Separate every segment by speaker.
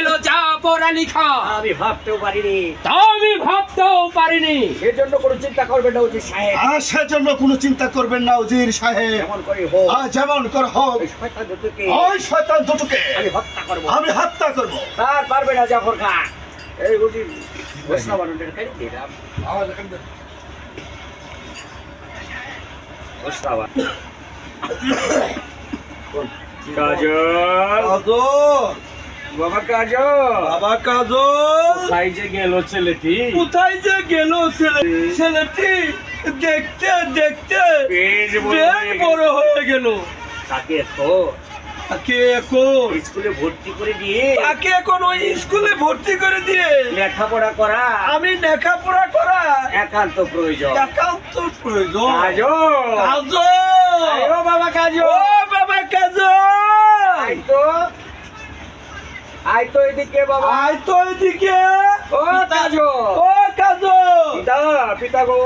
Speaker 1: গেল যা পড়ালেখা
Speaker 2: আমি ভাবতেও পারিনি,
Speaker 1: সেজন্য কোনো চিন্তা করবেন না উজির সাহেব।
Speaker 3: সেজন্য কোনো চিন্তা করবেন না উজির সাহেব।
Speaker 2: যেমন করে হোক
Speaker 3: যেমন করে হোক
Speaker 2: ওই শয়তান দুটোকে
Speaker 3: ওই শয়তান দুটোকে
Speaker 2: আমি হত্যা করব। তার পারবে না জাফর খান। এই উজির ঘোষণা বানানোর খাই দিলাম ঘোষণা বাবা কাজল কোথায় যে গেল ছেলেটি
Speaker 3: দেখতে দেখতে
Speaker 2: বেশ
Speaker 3: বড় হয়ে গেল।
Speaker 2: তাকে
Speaker 3: এখন
Speaker 2: স্কুলে ভর্তি করে দিয়ে
Speaker 3: ওই স্কুলে ভর্তি করে দিয়ে
Speaker 2: লেখাপড়া করা
Speaker 3: আমি লেখাপড়া করা
Speaker 2: একান্ত প্রয়োজন।
Speaker 3: বাবা কাজল
Speaker 2: আয় তো এদিকে বাবা, ও কাজল পিতা গো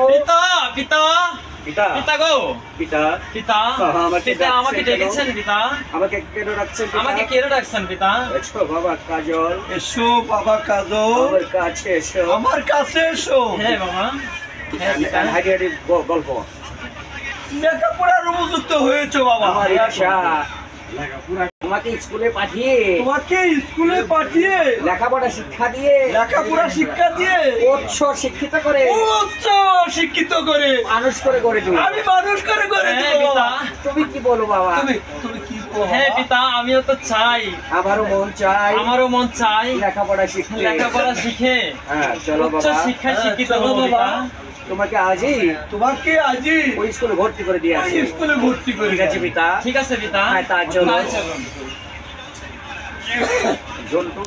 Speaker 1: আমাকে ডেকেছেন পিতা?
Speaker 2: আমাকে কেন রাখছেন?
Speaker 1: আমাকে কেন রাখছেন পিতা?
Speaker 2: এসো বাবা কাজল,
Speaker 3: এসো বাবা কাজল,
Speaker 2: আমার কাছে এসো।
Speaker 1: হ্যাঁ বাবা,
Speaker 2: গল্প
Speaker 3: লেখাপড়ার উপযুক্ত হয়েছে বাবা।
Speaker 2: আমার ইচ্ছা তোমাকে স্কুলে পাঠিয়ে লেখাপড়া শিক্ষা দিয়ে উচ্চ শিক্ষিত করে মানুষ করে গড়ে তুলবো।
Speaker 3: আমি মানুষ করে
Speaker 2: তুমি কি বলো বাবা?
Speaker 3: তুমি কি
Speaker 1: হ্যাঁ পিতা, আমিও তো চাই,
Speaker 2: আমারও মন চাই লেখাপড়া
Speaker 1: শিখে
Speaker 2: হ্যাঁ চলো
Speaker 1: উচ্চ
Speaker 2: বাবা,
Speaker 1: শিক্ষায় শিক্ষিত হবো পিতা।
Speaker 2: তোমাকে আজই ওই স্কুলে ভর্তি করে দিয়ে আসি। ঠিক আছে পিতা?
Speaker 1: ঠিক আছে পিতা।
Speaker 2: হ্যাঁ তা চলো।
Speaker 1: চলুন।
Speaker 2: জন্টু